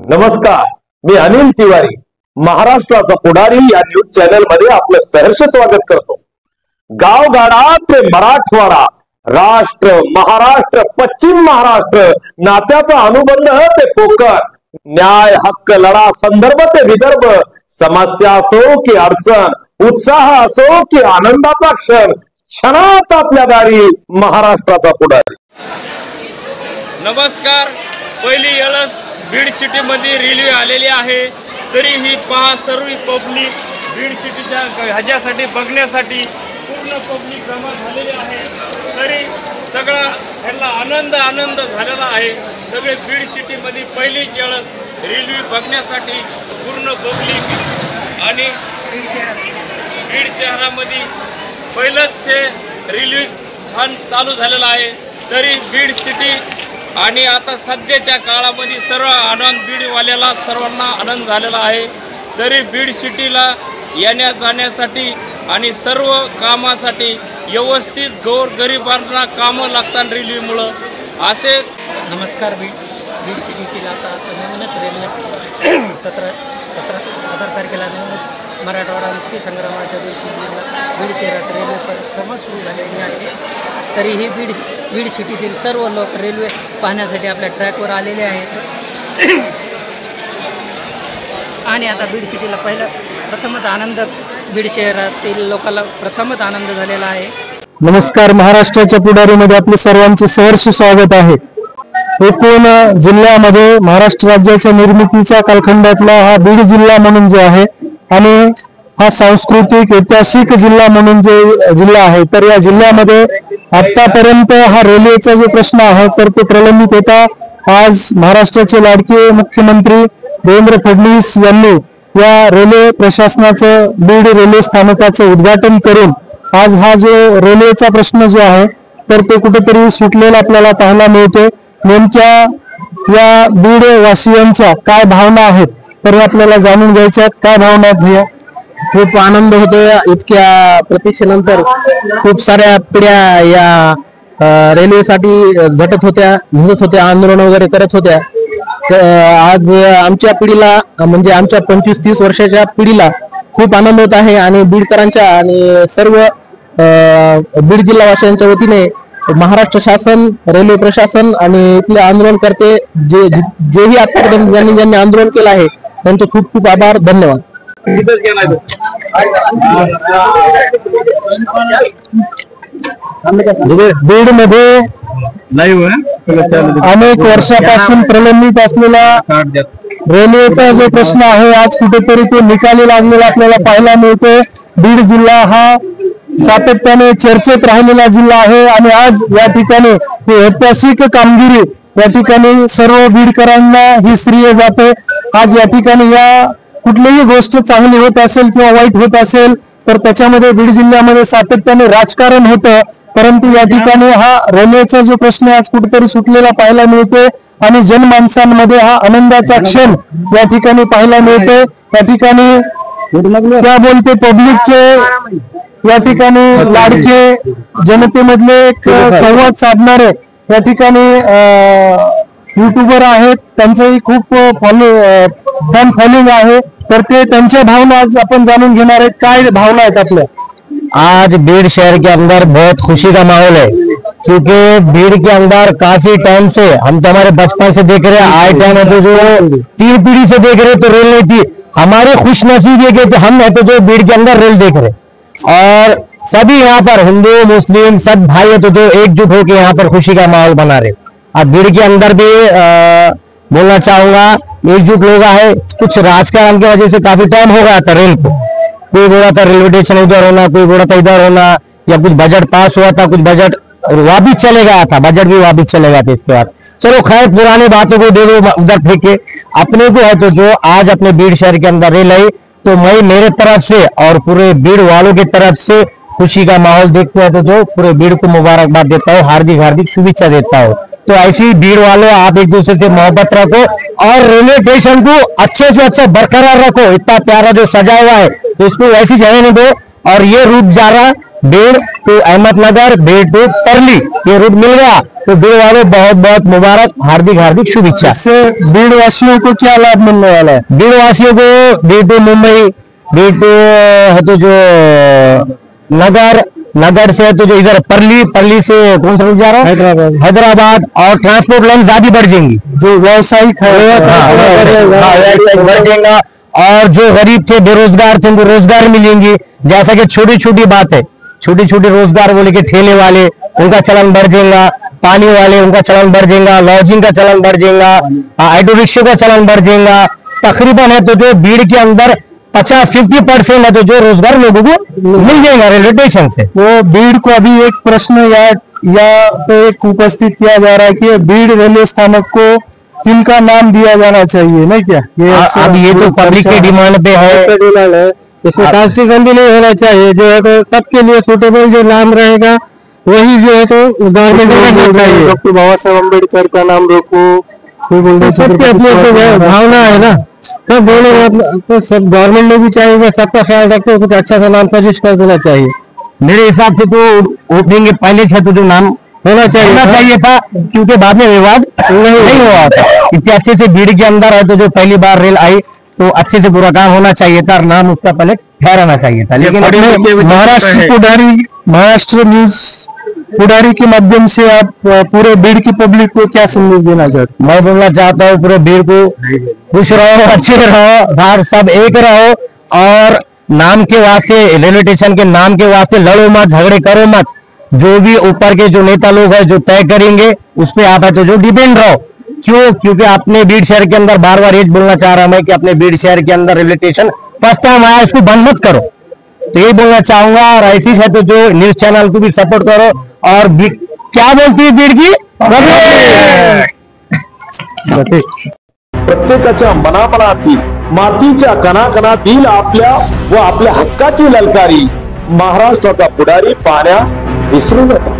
नमस्कार, मी अनिल तिवारी महाराष्ट्राचा पुढारी या न्यूज चॅनल मध्ये आपलं सहर्ष स्वागत करतो। गावगाडा ते मराठवाडा, राष्ट्र महाराष्ट्र, पश्चिम महाराष्ट्र, नात्याचा अनुबंध ते कोकण, न्याय हक्क लढा संदर्भ ते विदर्भ, समस्या असो की अडचण, उत्साह असो की आनंदाचा क्षण, क्षणात आपल्या दारी महाराष्ट्राचा पुढारी। नमस्कार, पहिली वेळच बीड सिटी मध्ये रेल्वे आलेली आहे, तरीही पहा सर्व पब्लिक बीड सिटीच्या ह्याच्यासाठी बघण्यासाठी पूर्ण पब्लिक जमा झालेली आहे। तरी सगळा ह्याला आनंद झालेला आहे। सगळे बीड सिटी मध्ये पहिलीच वेळच रेल्वे बघण्यासाठी पूर्ण पब्लिक आणि बीड शहरामध्ये पहिलंच हे रेल्वे स्थान चालू झालेलं आहे। तरी बीड सिटी आणि आता सध्याच्या काळामध्ये सर्व आनंद बीडवाल्याला सर्वांना आनंद झालेला आहे। तरी बीड सिटीला येण्या जाण्यासाठी आणि सर्व कामासाठी व्यवस्थित गोरगरिबांना कामं लागतात रेल्वेमुळं असे। नमस्कार, बीड सिटीतील आता नवीनच रेल्वे 17 तारखेला नवीनच मराठवाडा मुक्ती संग्रामाच्या दिवशी बीड शहरात रेल्वे प्रवास सुरू झालेली आहे। तरीही बीड सिटीतील सर्व लोक रेल्वे पाहण्यासाठी आपल्या ट्रॅकवर आलेले आहेत आणि आता बीड सिटीला प्रथमच आनंद, बीड शहरातील लोकांना प्रथमच आनंद झालेला आहे। नमस्कार, महाराष्ट्राच्या पुढारीमध्ये आपले सर्वांचे सहर्ष स्वागत आहे। एकूण जिल्ह्यामध्ये महाराष्ट्र राज्याच्या निर्मितीच्या कालखंडातला हा बीड जिल्हा म्हणून जो आहे आणि हा सांस्कृतिक ऐतिहासिक जिल्हा म्हणून जो जिल्हा आहे, तर या जिल्ह्यामध्ये आतापर्यंत हा रेल्वेचा जो प्रश्न आहे तर तो प्रलंबित होता। आज महाराष्ट्राचे लाडके मुख्यमंत्री देवेंद्र फडणवीस यांनी या रेल्वे प्रशासनाचं बीड रेल्वे स्थानकाचं उद्घाटन करून आज हा जो रेल्वेचा प्रश्न जो आहे तर तो कुठेतरी सुटलेला आपल्याला पाहायला मिळतो। नेमक्या या बीड वासियांच्या काय भावना आहेत तर आपल्याला जाणून घ्यायच्या आहेत। काय भावना आहेत भैया? खूप आनंद होतोय, इतक्या प्रतीक्षेनंतर खूप साऱ्या पिढ्या या रेल्वेसाठी झटत होत्या, झिजत होत्या, आंदोलन वगैरे करत होत्या। आज आमच्या पिढीला म्हणजे आमच्या 25-30 वर्षाच्या पिढीला खूप आनंद होत आहे आणि बीडकरांच्या आणि सर्व बीड जिल्हावासियांच्या वतीने महाराष्ट्र शासन, रेल्वे प्रशासन आणि इथले आंदोलनकर्ते जेही आतापर्यंत ज्यांनी आंदोलन केलं आहे त्यांचे खूप खूप आभार, धन्यवाद। बीड मध्ये अनेक वर्षापासून प्रलंबित असलेला रेल्वेचा जो प्रश्न आहे आज कुठेतरी तो निकाली लागलेला आपल्याला पाहायला मिळतो। बीड जिल्हा हा सातत्याने चर्चेत राहिलेला जिल्हा आहे आणि आज या ठिकाणी ही ऐतिहासिक कामगिरी या ठिकाणी सर्व बीडकरांना ही श्रेय जाते। आज या ठिकाणी या कुठलीही गोष्ट चांगली होत असेल किंवा वाईट होत असेल तर त्याच्यामध्ये बीड जिल्ह्यामध्ये सातत्याने राजकारण होतं, परंतु या ठिकाणी हा रेल्वेचा जो प्रश्न आज कुठेतरी सुटलेला पाहायला मिळतो आणि जनमानसांमध्ये हा आनंदाचा क्षण या ठिकाणी पाहायला मिळतो। या ठिकाणी क्या बोलते पब्लिकचे या ठिकाणी लाडके जनतेमधले एक संवाद साधणारे या ठिकाणी युट्यूबर आहेत, त्यांचंही खूप फॅन फॉलोइंग आहे, तर ते त्यांच्या भावना आज आपण जाणून घेणार आहेत। काय भावना आहेत आपल्या? आज बीड शहर के अंदर बहुत खुशी का माहौल है, क्योंकि बीड के अंदर काफी टाइम से हम तो हमारे बचपन से देख रहे हैं, आए टाइम है तो जो 3 पीढ़ी से देख रहे तो रेल नहीं थी। हमारे खुशनसीब है कि हम है तो जो बीड के अंदर रेल देख रहे और सभी यहाँ पर हिंदू मुस्लिम सब भाई है तो जो एकजुट होकर यहाँ पर खुशी का माहौल बना रहे। अब बीड के अंदर भी बोलना चाहूंगा, एकजुट लोग है। कुछ राजकारण की वजह से काफी टाइम हो गया था रेल को, कोई बोला था रेलवे स्टेशन इधर होना, कोई बोला था इधर होना, या कुछ बजट पास हुआ था, कुछ बजट वापिस चले गया था, बजट भी वापिस चले गया था। इसके बाद चलो खैर पुरानी बातों को दे दो उधर फेंके, अपने को है तो जो आज अपने बीड शहर के अंदर रेल आई तो मैं मेरे तरफ से और पूरे बीड वालों की तरफ से खुशी का माहौल देखते हैं तो जो पूरे बीड को मुबारकबाद देता हूँ, हार्दिक शुभेच्छा देता हूँ। तो ऐसी भीड़ वालों आप एक दूसरे से मोहब्बत रखो और रेलवे स्टेशन को अच्छे से अच्छा बरकरार रखो। इतना प्यारा जो सजा हुआ है तो इसको वैसी जगह नहीं दो और ये रूप जा रहा बीड़ टू अहमदनगर, बीड़ टू परली, ये रूट मिल गया तो बीड़ वालों बहुत बहुत मुबारक, हार्दिक हार्दिक शुभेच्छा। इससे बीड़ वासियों को क्या लाभ मिलने वाला है? बीड़ वासियों को बीड़ टू मुंबई, बीड़ टू है तो जो नगर से है तो जो इधर परली से कौन सा रूट जा रहा है? हैदराबाद। और ट्रांसपोर्ट लाइन ज्यादा बढ़ जाएंगी, जो व्यावसायिक बढ़ जाएगा। और जो गरीब थे, बेरोजगार थे, उनको रोजगार मिलेंगी। जैसा कि छोटी छोटी बात है, छोटी छोटी रोजगार बोले कि ठेले वाले उनका चलन बढ़ जाएगा, पानी वाले उनका चलन बढ़ जाएगा, लॉजिंग का चलन बढ़ जाएगा, ऑटो रिक्शा का चलन बढ़ जाएगा। तकरीबन है तो जो बीड़ के अंदर 50% है तो जो रोजगार लोगों को मिल जाएगा रेलवे स्टेशन से। तो बीड़ को अभी एक प्रश्न या तो एक उपस्थित किया जा रहा है कि बीड़ रेलवे स्थानक को किनका नाम दिया जाना चाहिए, नहीं क्या? अब ये तो पब्लिक के डिमांड पे है, इसमें कास्टिंग नहीं होना चाहिए। जो है तो सबके लिए सूटेबल जो नाम रहेगा वही जो है तो गवर्नमेंट को चाहिए। डॉक्टर बाबा साहब अम्बेडकर का नाम रखो, सबके अपने भावना है ना, सब बोले मतलब सब गवर्नमेंट ने भी चाहिए सबका ख्याल रखते कुछ अच्छा सा नाम सजेस्ट कर देना चाहिए। मेरे हिसाब से तो ओपनिंग के पहले से तो जो नाम होना चाहिए था, क्योंकि बाद में विवाद नहीं हुआ था। इतने अच्छे से भीड़ के अंदर है तो जो पहली बार रेल आई तो अच्छे से पूरा काम होना चाहिए था और नाम उसका पहले ठहराना चाहिए था। लेकिन महाराष्ट्र न्यूज पुडारी के माध्यम से आप पूरे बीड़ की पब्लिक को क्या संदेश देना चाहते? मैं बोलना चाहता हूँ पूरे बीड़ को, खुश रहो, अच्छे रहो, भाग सब एक रहो और नाम के वास्ते, रेलवे स्टेशन के नाम के वास्ते लड़ो मत, झगड़े करो मत। जो भी ऊपर के जो नेता लोग हैं जो तय करेंगे उस पे आप है तो जो डिपेंड रहो। क्यों? क्योंकि अपने बीड़ शहर के अंदर बार बार ये बोलना चाह रहा मैं कि अपने बीड़ शहर के अंदर रेलवे स्टेशन फर्स्ट टाइम आया, उसको बंद मत करो। तो ये बोलना चाहूंगा। और ऐसी है तो जो न्यूज चैनल को भी सपोर्ट करो। और क्या बोलती है बीड़ की प्रत्येकाच्या मनामनातील, मातीच्या कणाकणातील आपल्या व आपल्या हक्काची ललकारी महाराष्ट्राचा पुढारी पाहण्यास विसरू नका।